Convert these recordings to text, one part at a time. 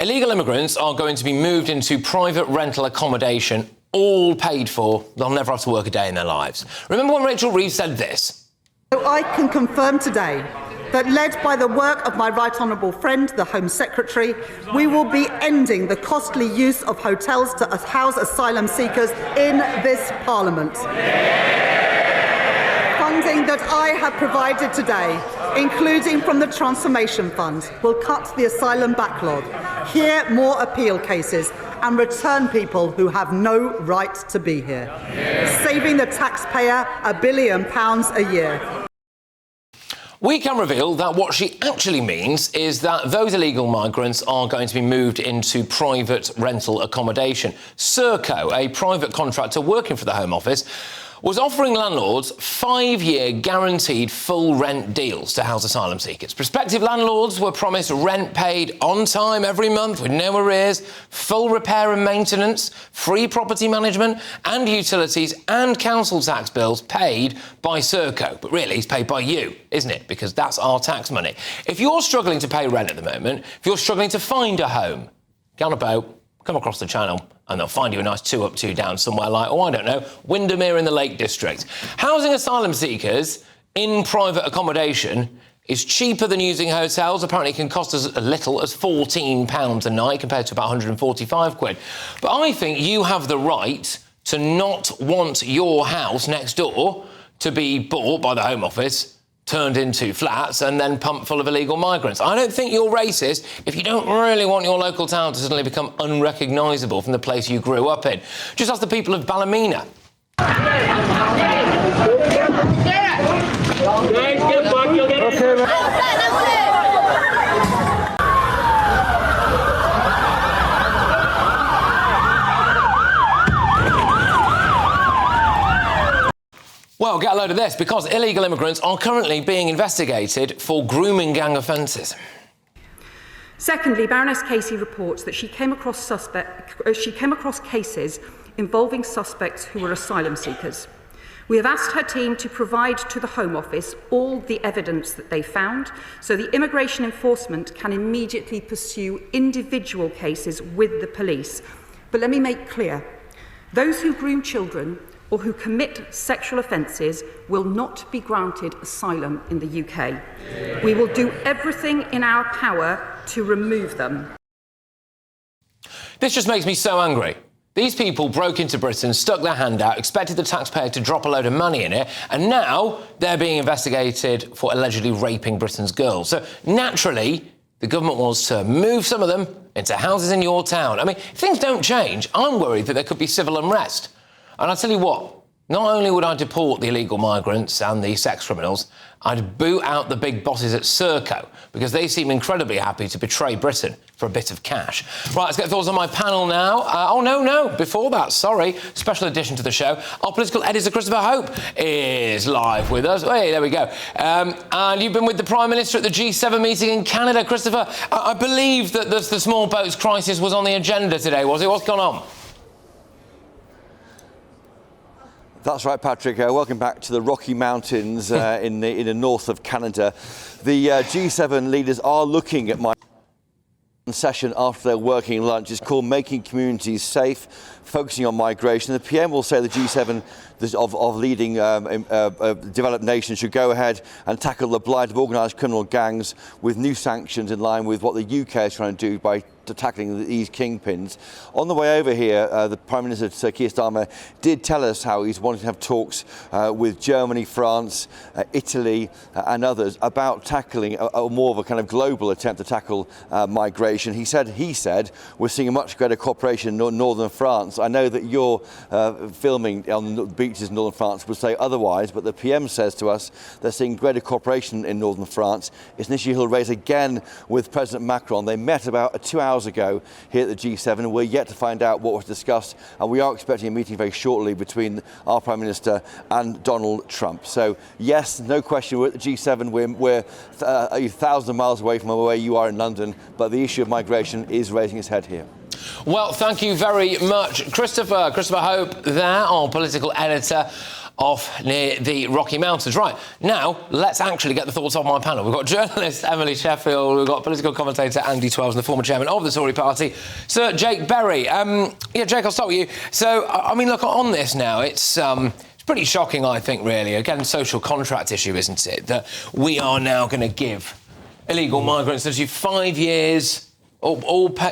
Illegal immigrants are going to be moved into private rental accommodation, all paid for. They'll never have to work a day in their lives. Remember when Rachel Reeves said this? I can confirm today that, led by the work of my right honourable friend, the Home Secretary, we will be ending the costly use of hotels to house asylum seekers in this Parliament. Funding that I have provided today, including from the Transformation Fund, will cut the asylum backlog, hear more appeal cases and return people who have no right to be here, saving the taxpayer £1 billion a year. We can reveal that what she actually means is that those illegal migrants are going to be moved into private rental accommodation. Serco, a private contractor working for the Home Office, was offering landlords 5-year guaranteed full rent deals to house asylum seekers. Prospective landlords were promised rent paid on time every month with no arrears, full repair and maintenance, free property management and utilities and council tax bills paid by Serco. But really, it's paid by you, isn't it? Because that's our tax money. If you're struggling to pay rent at the moment, if you're struggling to find a home, get on a boat, come across the channel and they'll find you a nice 2 up, 2 down somewhere like, oh, I don't know, Windermere in the Lake District. Housing asylum seekers in private accommodation is cheaper than using hotels. Apparently it can cost as little as £14 a night compared to about 145 quid. But I think you have the right to not want your house next door to be bought by the Home Office, turned into flats and then pumped full of illegal migrants. I don't think you're racist if you don't really want your local town to suddenly become unrecognisable from the place you grew up in. Just ask the people of Ballymena. Well, get a load of this, because illegal immigrants are currently being investigated for grooming gang offences. Secondly, Baroness Casey reports that she came across cases involving suspects who were asylum seekers. We have asked her team to provide to the Home Office all the evidence that they found, so the immigration enforcement can immediately pursue individual cases with the police. But let me make clear, those who groom children or who commit sexual offences will not be granted asylum in the UK. We will do everything in our power to remove them. This just makes me so angry. These people broke into Britain, stuck their hand out, expected the taxpayer to drop a load of money in it, and now they're being investigated for allegedly raping Britain's girls. So naturally, the government wants to move some of them into houses in your town. I mean, if things don't change, I'm worried that there could be civil unrest. And I'll tell you what, not only would I deport the illegal migrants and the sex criminals, I'd boot out the big bosses at Serco, because they seem incredibly happy to betray Britain for a bit of cash. Right, let's get thoughts on my panel now. Before that, sorry, special addition to the show. Our political editor, Christopher Hope, is live with us. Hey, there we go. And you've been with the Prime Minister at the G7 meeting in Canada. Christopher, I believe that the small boats crisis was on the agenda today, was it? What's gone on? That's right, Patrick. Welcome back to the Rocky Mountains in the north of Canada. The G7 leaders are looking at my session after their working lunch. It's called Making Communities Safe, focusing on migration. The PM will say the G7 of leading developed nations should go ahead and tackle the blight of organised criminal gangs with new sanctions in line with what the UK is trying to do by tackling these kingpins. On the way over here, the Prime Minister, Sir Keir Starmer, did tell us how he's wanting to have talks with Germany, France, Italy and others about tackling a more of a kind of global attempt to tackle migration. He said we're seeing a much greater cooperation in northern France. I know that you're filming on the beaches in northern France would say otherwise, but the PM says to us they're seeing greater cooperation in northern France. It's an issue he'll raise again with President Macron. They met about 2 hours ago here at the G7, and we're yet to find out what was discussed, and we are expecting a meeting very shortly between our Prime Minister and Donald Trump. So yes, no question, we're at the G7, we're 1,000 miles away from where you are in London, but the issue of migration is raising its head here. Well, thank you very much, Christopher Hope there, our political editor. off near the Rocky Mountains. Right, now, let's actually get the thoughts of my panel. We've got journalist Emily Sheffield, we've got political commentator Andy Twelves, and the former chairman of the Tory party, Sir Jake Berry. Jake, I'll start with you. So, I mean, look, on this now, it's pretty shocking, I think, really. Again, social contract issue, isn't it? That we are now going to give illegal migrants, essentially 5 years,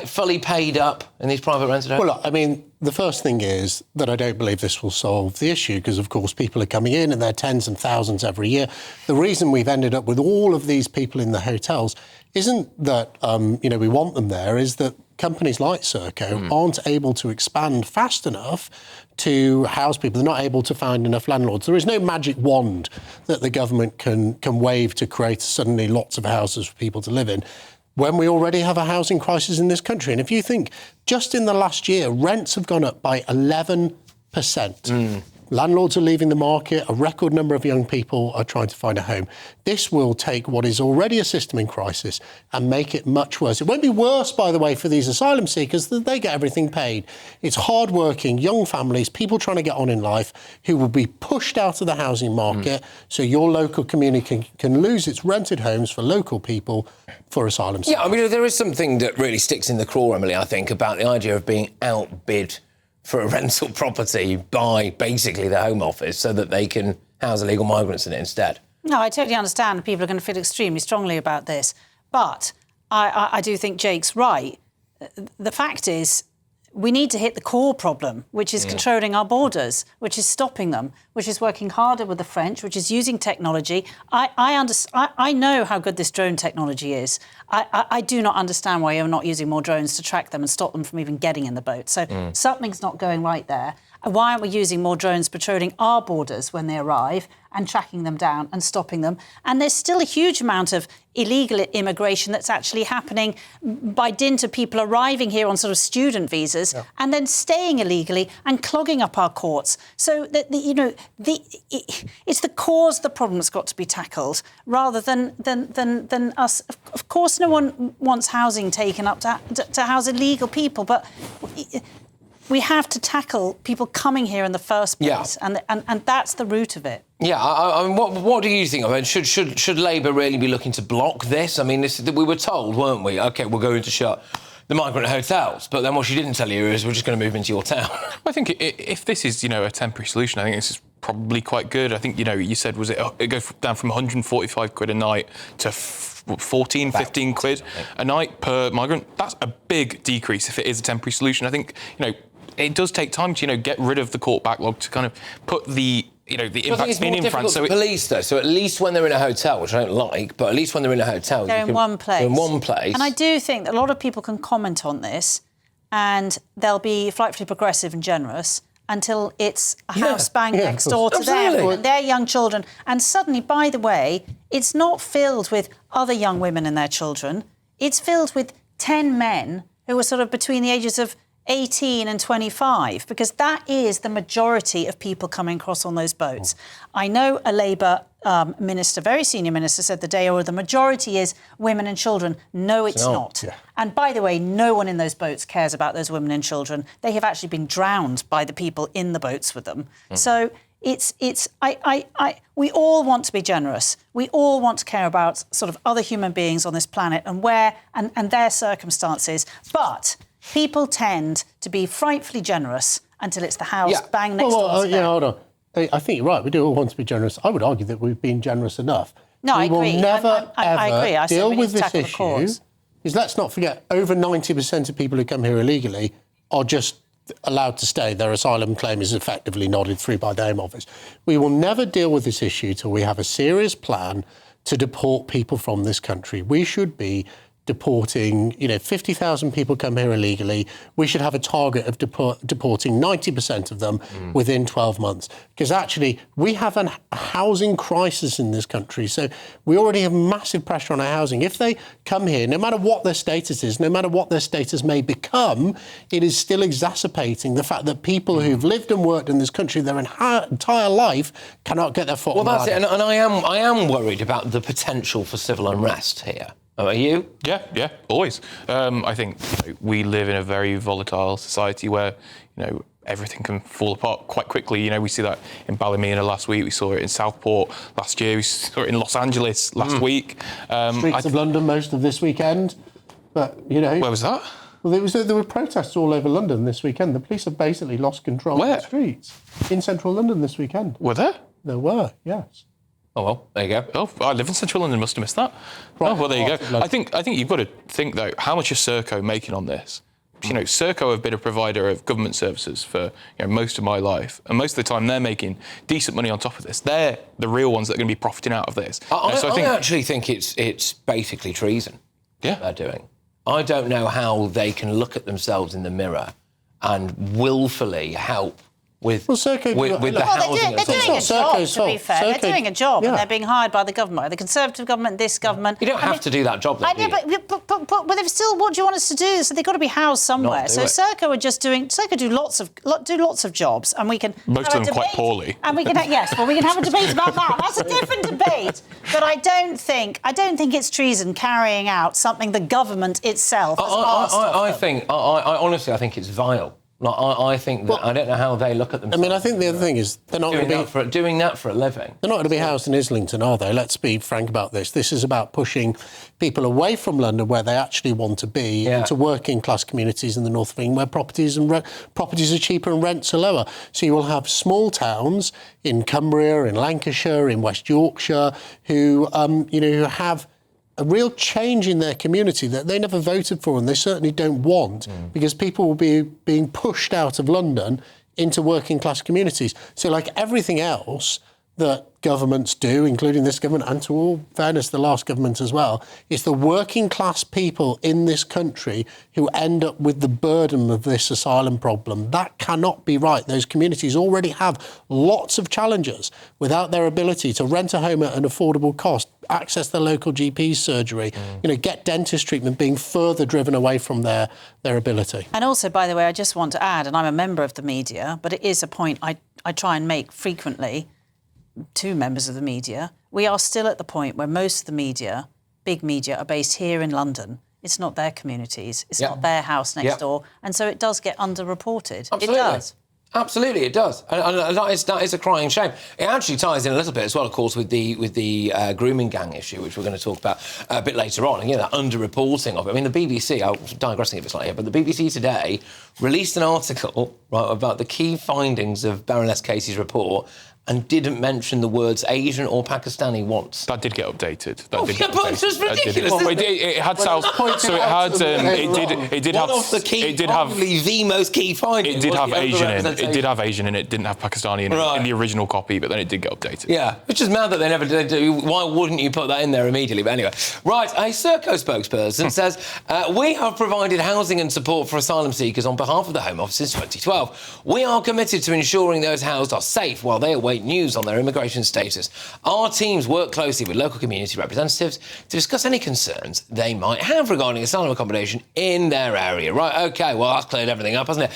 fully paid up in these private rented homes. Well, look, I mean, the first thing is that I don't believe this will solve the issue because, of course, people are coming in and they're tens and thousands every year. The reason we've ended up with all of these people in the hotels isn't that, we want them there, is that companies like Serco aren't able to expand fast enough to house people. They're not able to find enough landlords. There is no magic wand that the government can wave to create suddenly lots of houses for people to live in, when we already have a housing crisis in this country. And if you think, just in the last year, rents have gone up by 11%. Landlords are leaving the market. A record number of young people are trying to find a home. This will take what is already a system in crisis and make it much worse. It won't be worse, by the way, for these asylum seekers, that they get everything paid. It's hard-working, young families, people trying to get on in life, who will be pushed out of the housing market, so your local community can lose its rented homes for local people for asylum seekers. Yeah, I mean, there is something that really sticks in the craw, Emily, I think, about the idea of being outbid for a rental property by basically the Home Office so that they can house illegal migrants in it instead. No, I totally understand people are going to feel extremely strongly about this. But I do think Jake's right. The fact is, we need to hit the core problem, which is controlling our borders, which is stopping them, which is working harder with the French, which is using technology. I know how good this drone technology is. I do not understand why you're not using more drones to track them and stop them from even getting in the boat. So something's not going right there. Why aren't we using more drones patrolling our borders when they arrive and tracking them down and stopping them? And there's still a huge amount of illegal immigration that's actually happening by dint of people arriving here on sort of student visas and then staying illegally and clogging up our courts. So that it's the cause of the problem that's got to be tackled rather than us. Of course, no one wants housing taken up to house illegal people, but we have to tackle people coming here in the first place, and that's the root of it. Yeah, I mean, what do you think? I mean, should Labour really be looking to block this? I mean, we were told, weren't we? OK, we're going to shut the migrant hotels, but then what she didn't tell you is we're just going to move into your town. I think if this is, a temporary solution, I think this is probably quite good. I think, you said, it goes down from 145 quid a night to 14, 15 quid a night per migrant. That's a big decrease if it is a temporary solution. I think, it does take time to, get rid of the court backlog to kind of put the impacts in France. So police, though. So at least when they're in a hotel, which I don't like, but at least when they're in a hotel, they're in one place. In one place. And I do think that a lot of people can comment on this, and they'll be frightfully progressive and generous until it's a house bang next door to them and their young children. And suddenly, by the way, it's not filled with other young women and their children. It's filled with 10 men who are sort of between the ages of 18 and 25, because that is the majority of people coming across on those boats. I know a Labour minister, very senior minister, said the day, the majority is women and children. No, it's not. Yeah. And by the way, no one in those boats cares about those women and children. They have actually been drowned by the people in the boats with them. So we all want to be generous. We all want to care about sort of other human beings on this planet and their circumstances. But people tend to be frightfully generous until it's the house bang next door to them. Hold on. I think you're right. We do all want to be generous. I would argue that we've been generous enough. No, I agree. We will never, I agree. ever deal with this issue. Because let's not forget, over 90% of people who come here illegally are just allowed to stay. Their asylum claim is effectively nodded through by the Home Office. We will never deal with this issue till we have a serious plan to deport people from this country. We should be deporting, 50,000 people come here illegally. We should have a target of deporting 90% of them within 12 months. Because actually, we have a housing crisis in this country. So we already have massive pressure on our housing. If they come here, no matter what their status is, no matter what their status may become, it is still exacerbating the fact that people who've lived and worked in this country their entire life cannot get their foot on the ladder. Well, that's it. And I am worried about the potential for civil unrest here. Are you? Yeah, always. I think we live in a very volatile society where, everything can fall apart quite quickly. You know, we see that in Ballymena last week. We saw it in Southport last year. We saw it in Los Angeles last week. Streets of London most of this weekend. But, you know... Where was that? Well, there were protests all over London this weekend. The police have basically lost control of the streets. In central London this weekend. Were there? There were, yes. Oh, well, there you go. Oh, I live in central London, must have missed that. Right. Oh, well, there you go. I think you've got to think, though, how much is Serco making on this? You know, Serco have been a provider of government services for most of my life, and most of the time they're making decent money on top of this. They're the real ones that are going to be profiting out of this. I actually think it's basically treason. Yeah, they're doing. I don't know how they can look at themselves in the mirror and willfully help with the housing. They're doing a job, to be fair. They're doing a job, and they're being hired by the government, the Conservative government, this government. You don't have to do that job, though, do you? But they've still, what do you want us to do? So they've got to be housed somewhere. So Serco are just doing. Serco do lots of jobs, and we can most of them quite poorly. And we can we can have a debate about that. That's a different debate. But I don't think it's treason carrying out something the government itself has asked of them. I honestly think it's vile. Like, I think that I don't know how they look at themselves. I mean, I think the other thing is they're not doing that for a living. They're not going to be housed in Islington, are they? Let's be frank about this. This is about pushing people away from London, where they actually want to be, into working class communities in the north of England, where properties are cheaper and rents are lower. So you will have small towns in Cumbria, in Lancashire, in West Yorkshire, who have a real change in their community that they never voted for and they certainly don't want, because people will be being pushed out of London into working class communities. So like everything else that governments do, including this government, and to all fairness, the last government as well, is the working class people in this country who end up with the burden of this asylum problem. That cannot be right. Those communities already have lots of challenges without their ability to rent a home at an affordable cost, access their local GP surgery, get dentist treatment, being further driven away from their ability. And also, by the way, I just want to add, and I'm a member of the media, but it is a point I try and make frequently to members of the media. We are still at the point where most of the media, big media, are based here in London. It's not their communities. It's not their house next door. And so it does get underreported. Absolutely. It does. Absolutely, it does. And that is a crying shame. It actually ties in a little bit as well, of course, with the grooming gang issue, which we're going to talk about a bit later on. And, that underreporting of it. I mean, the BBC, I'm digressing a bit slightly here, but the BBC today released an article about the key findings of Baroness Casey's report and didn't mention the words Asian or Pakistani once. That did get updated. But it's just ridiculous. It had South. So it had. It did have. One of the key. It did have the most key finding. It did have Asian in. It did have Asian in. It didn't have Pakistani in the original copy, but then it did get updated. Yeah, which is mad that they never did. Why wouldn't you put that in there immediately? But anyway, right. A Serco spokesperson says we have provided housing and support for asylum seekers on behalf of the Home Office since 2012. We are committed to ensuring those housed are safe while they await news on their immigration status. Our teams work closely with local community representatives to discuss any concerns they might have regarding asylum accommodation in their area. Right, OK, well, that's cleared everything up, hasn't it?